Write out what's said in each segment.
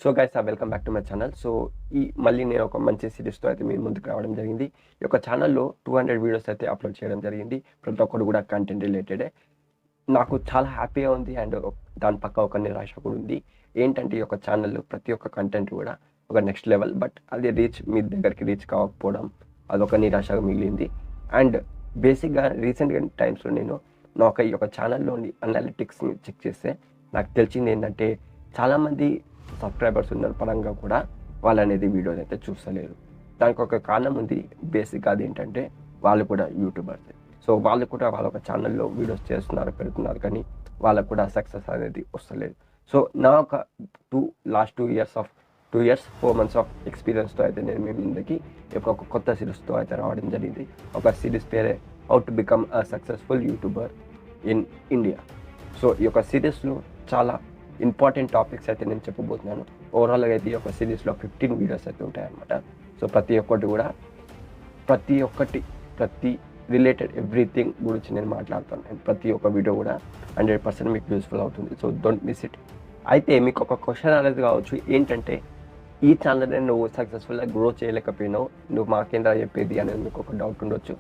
So guys welcome back to my channel. So మళ్ళీ నేను ఒక మంచి సిరీస్తో అయితే మీ ముందుకు రావడం జరిగింది. ఈ యొక్క ఛానల్లో 200 వీడియోస్ అయితే అప్లోడ్ చేయడం జరిగింది. ప్రతి ఒక్కరు కూడా కంటెంట్ రిలేటెడే. నాకు చాలా హ్యాపీగా ఉంది అండ్ దాని పక్క ఒక నిరాశ కూడా ఉంది. ఏంటంటే ఈ యొక్క ఛానల్లో ప్రతి ఒక్క కంటెంట్ కూడా ఒక నెక్స్ట్ లెవెల్, బట్ అది మీ దగ్గరికి రీచ్ కాకపోవడం అదొక నిరాశగా మిగిలింది. అండ్ బేసిక్గా రీసెంట్గా టైమ్స్లో నేను ఈ యొక్క ఛానల్లోని అనాలిటిక్స్ని చెక్ చేస్తే నాకు తెలిసింది ఏంటంటే చాలామంది సబ్స్క్రైబర్స్ ఉన్న పరంగా కూడా వాళ్ళు అనేది వీడియోస్ అయితే చూస్తలేరు. దానికి ఒక కారణం ఉంది. బేసిక్గా అది ఏంటంటే వాళ్ళు కూడా యూట్యూబర్స్. సో వాళ్ళు కూడా వాళ్ళ ఒక ఛానల్లో వీడియోస్ చేస్తున్నారు, పెడుతున్నారు, కానీ వాళ్ళకు కూడా సక్సెస్ అనేది వస్తలేదు. సో నా ఒక లాస్ట్ 2 years 4 months ఆఫ్ ఎక్స్పీరియన్స్తో అయితే నేను మీ ముందుకి ఒక కొత్త సిరీస్తో అయితే రావడం జరిగింది. ఒక సిరీస్ పేరే how to become a successful YouTuber in India. So ఈ యొక్క సిరీస్లో చాలా ఇంపార్టెంట్ టాపిక్స్ అయితే నేను చెప్పబోతున్నాను. ఓవరాల్గా అయితే ఈ యొక్క సిరీస్లో 15 వీడియోస్ అయితే ఉంటాయన్నమాట. సో ప్రతి రిలేటెడ్ ఎవ్రీథింగ్ గురించి నేను మాట్లాడతాను. అండ్ ప్రతి ఒక్క వీడియో కూడా 100% మీకు యూస్ఫుల్ అవుతుంది. So don't miss it. అయితే మీకు ఒక క్వశ్చన్ అనేది కావచ్చు, ఏంటంటే ఈ ఛానల్ని నువ్వు సక్సెస్ఫుల్గా గ్రో చేయలేకపోయినావు, నువ్వు మాకేందా చెప్పేది అనేది మీకు ఒక డౌట్ ఉండొచ్చు.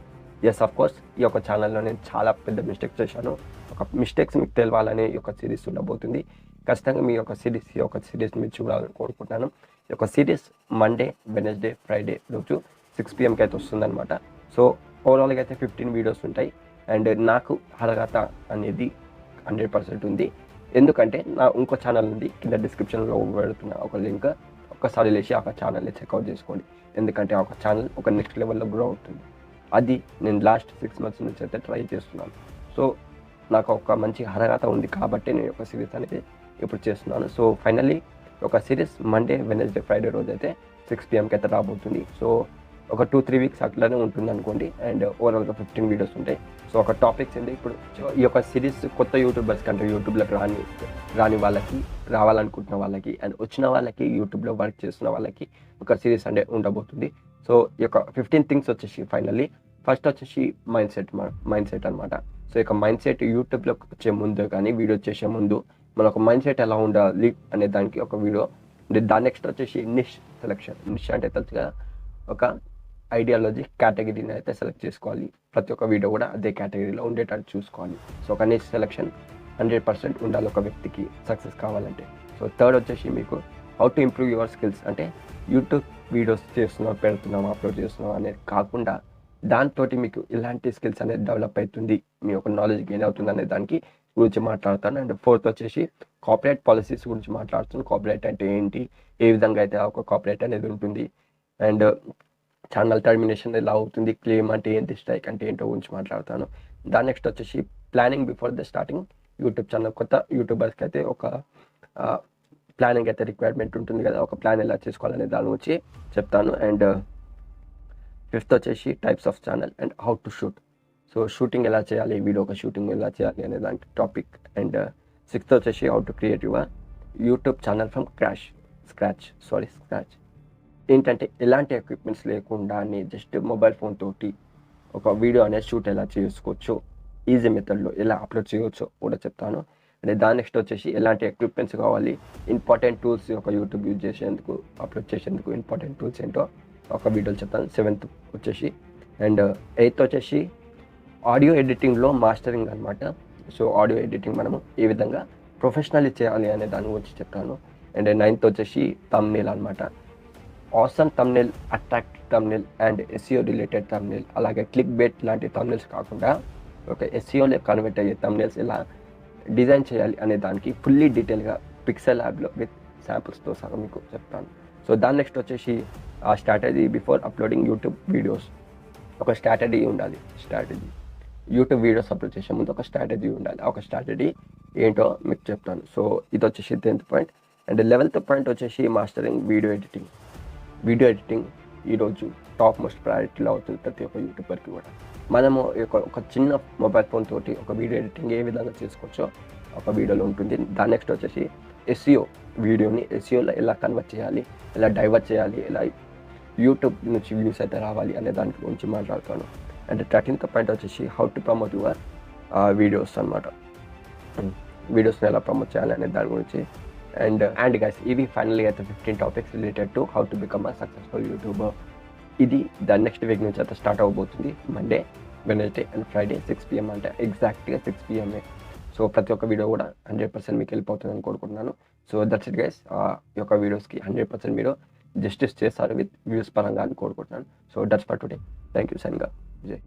ఎస్, ఆఫ్ కోర్స్ ఈ యొక్క ఛానల్లో నేను చాలా పెద్ద మిస్టేక్స్ చేశాను. ఒక మిస్టేక్స్ మీకు తెలవాలని ఈ యొక్క సిరీస్ ఉండబోతుంది. ఖచ్చితంగా ఈ యొక్క సిరీస్ మీరు చూడాలని కోరుకుంటున్నాను. ఈ యొక్క సిరీస్ మండే, వెనస్డే, ఫ్రైడే రోజు 6 PM అయితే వస్తుందన్నమాట. సో ఓవరాల్గా అయితే 15 వీడియోస్ ఉంటాయి. అండ్ నాకు అర్హత అనేది 100% ఉంది. ఎందుకంటే నా ఇంకో ఛానల్ ఉంది, కింద డిస్క్రిప్షన్లో పెడుతున్న ఒక లింక్, ఒక్కసారి లేచి ఆ ఛానల్ని చెక్అవుట్ చేసుకోండి. ఎందుకంటే ఆ ఛానల్ ఒక నెక్స్ట్ లెవెల్లో గ్రో అవుతుంది. అది నేను లాస్ట్ 6 months నుంచి అయితే ట్రై చేస్తున్నాను. సో నాకు ఒక మంచి అర్హత ఉంది కాబట్టి నేను ఒక సిరీస్ అనేది ఇప్పుడు చేస్తున్నాను. సో ఫైనల్లీ ఒక సిరీస్ మండే, వెనస్డే, ఫ్రైడే రోజు అయితే 6 PM అయితే రాబోతుంది. సో ఒక 2-3 weeks అట్లనే ఉంటుంది అనుకోండి. అండ్ ఓవరాల్గా 15 వీడియోస్ ఉంటాయి. సో ఒక టాపిక్స్ ఏంటి ఇప్పుడు ఈ యొక్క సిరీస్ కొత్త యూట్యూబర్స్ కంటే యూట్యూబ్లోకి రాని వాళ్ళకి, రావాలనుకుంటున్న వాళ్ళకి, అండ్ వచ్చిన వాళ్ళకి, యూట్యూబ్లో వర్క్ చేస్తున్న వాళ్ళకి ఒక సిరీస్ అంటే ఉండబోతుంది. సో ఈ యొక్క 15 థింగ్స్ వచ్చేసి ఫైనల్లీ ఫస్ట్ వచ్చేసి మైండ్ సెట్ అనమాట. సో ఇక మైండ్ సెట్ యూట్యూబ్లోకి వచ్చే ముందు కానీ వీడియో చేసే ముందు మన ఒక మైండ్ సెట్ ఎలా ఉండాలి అనే దానికి ఒక వీడియో. దాని నెక్స్ట్ వచ్చేసి నిష్ సెలెక్షన్. నిష్ అంటే తెలుసు కదా, ఒక ఐడియాలజీ కేటగిరీని అయితే సెలెక్ట్ చేసుకోవాలి. ప్రతి ఒక్క వీడియో కూడా అదే కేటగిరీలో ఉండేటట్టు చూసుకోవాలి. సో ఒక నిష్ సెలెక్షన్ 100% ఉండాలి ఒక వ్యక్తికి సక్సెస్ కావాలంటే. సో థర్డ్ వచ్చేసి మీకు how to improve your skills. అంటే యూట్యూబ్ వీడియోస్ పెడుతున్నాం, అప్లోడ్ చేస్తున్నాం అనేది కాకుండా దాంతో మీకు ఇలాంటి స్కిల్స్ అనేది డెవలప్ అవుతుంది, మీ యొక్క నాలెడ్జ్ గెయిన్ అవుతుంది అనే దానికి గురించి మాట్లాడతాను. అండ్ ఫోర్త్ వచ్చేసి కాపీరైట్ పాలసీస్ గురించి మాట్లాడుతాను. కాపీరైట్ అంటే ఏంటి, ఏ విధంగా అయితే ఒక కాపీరైట్ అనేది ఉంటుంది, అండ్ ఛానల్ టర్మినేషన్ ఎలా అవుతుంది, క్లెయిమ్ అంటే ఏంటి, స్ట్రైక్ అంటే ఏంటో గురించి మాట్లాడతాను. దాని నెక్స్ట్ వచ్చేసి planning before the starting YouTube channel. కొత్త యూట్యూబర్స్కి అయితే ఒక ప్లానింగ్ అయితే రిక్వైర్మెంట్ ఉంటుంది కదా, ఒక ప్లాన్ ఎలా చేసుకోవాలనే దాని గురించి చెప్తాను. అండ్ ఫిఫ్త్ వచ్చేసి types of channel and how to shoot. So shooting ఎలా చేయాలి, వీడియో ఒక షూటింగ్ ఎలా చేయాలి అనే దానికి టాపిక్. అండ్ సిక్స్త్ వచ్చేసి how to create your YouTube channel from scratch. ఏంటంటే ఎలాంటి ఎక్విప్మెంట్స్ లేకుండా జస్ట్ మొబైల్ ఫోన్ తోటి ఒక వీడియో అనేది షూట్ ఎలా చేసుకోవచ్చు, ఈజీ మెథడ్లో ఎలా అప్లోడ్ చేయవచ్చో కూడా చెప్తాను. అంటే దాని నెక్స్ట్ వచ్చేసి ఎలాంటి ఎక్విప్మెంట్స్ కావాలి, ఇంపార్టెంట్ టూల్స్ ఒక యూట్యూబ్ యూజ్ చేసేందుకు, అప్లోడ్ చేసేందుకు ఇంపార్టెంట్ టూల్స్ ఏంటో ఒక వీడియోలు చెప్తాను. 7th వచ్చేసి. అండ్ 8th వచ్చేసి ఆడియో ఎడిటింగ్లో మాస్టరింగ్ అనమాట. సో ఆడియో ఎడిటింగ్ మనము ఏ విధంగా ప్రొఫెషనల్లీ చేయాలి అనే దాని గురించి చెప్తాను. అండ్ 9th వచ్చేసి థంబ్నెయిల్ అనమాట. Awesome thumbnail, attractive thumbnail and SEO related thumbnail, అలాగే క్లిక్ బేట్ లాంటి థంబ్నెయిల్స్ కాకుండా ఒక SEOలో కన్వర్ట్ అయ్యే థంబ్నెయిల్స్ ఎలా డిజైన్ చేయాలి అనే దానికి ఫుల్లీ డీటెయిల్గా పిక్సెల్ ల్యాబ్లో విత్ శాంపుల్స్తో సహా మీకు చెప్తాను. సో దాని నెక్స్ట్ వచ్చేసి ఆ strategy before uploading YouTube videos. ఒక స్ట్రాటజీ ఉండాలి. యూట్యూబ్ వీడియోస్ అప్లోడ్ చేసే ముందు ఒక స్ట్రాటజీ ఉండాలి. ఒక స్ట్రాటజీ ఏంటో మీకు చెప్తాను. సో ఇది వచ్చేసి 10th point. And 11th point వచ్చేసి మాస్టరింగ్ వీడియో ఎడిటింగ్ ఈరోజు టాప్ మోస్ట్ ప్రయారిటీలో అవుతుంది ప్రతి ఒక్క యూట్యూబర్కి కూడా. మనము ఒక చిన్న మొబైల్ ఫోన్ తోటి ఒక వీడియో ఎడిటింగ్ ఏ విధంగా చేసుకోవచ్చో ఒక వీడియోలో ఉంటుంది. దాని నెక్స్ట్ వచ్చేసి SEO, వీడియోని SEOలో ఎలా కన్వర్ట్ చేయాలి, ఎలా డైవర్ట్ చేయాలి, ఎలా యూట్యూబ్ నుంచి వ్యూస్ అయితే రావాలి అనే దాని గురించి మాట్లాడతాను. అండ్ 13th పాయింట్ వచ్చేసి how to promote your videos అనమాట. వీడియోస్ని ఎలా ప్రమోట్ చేయాలి అనే దాని గురించి. అండ్ గైస్ ఇవి ఫైనల్లీ అయితే 15 topics related to how to become a successful YouTuber. ఇది దాని నెక్స్ట్ వీక్ నుంచి అయితే స్టార్ట్ అవ్వబోతుంది. Monday, Wednesday and Friday 6 PM అంటే ఎగ్జాక్ట్గా 6 PM. సో ప్రతి ఒక్క వీడియో కూడా 100% మీకు వెళ్ళిపోతుందని కోరుకుంటున్నాను. So that's it guys. ఈ యొక్క వీడియోస్కి 100% మీరు జస్టిస్ చేస్తారు విత్ వ్యూస్ పరంగా అని కోరుకుంటున్నాను. So that's for today. Thank you signing off. Vijay.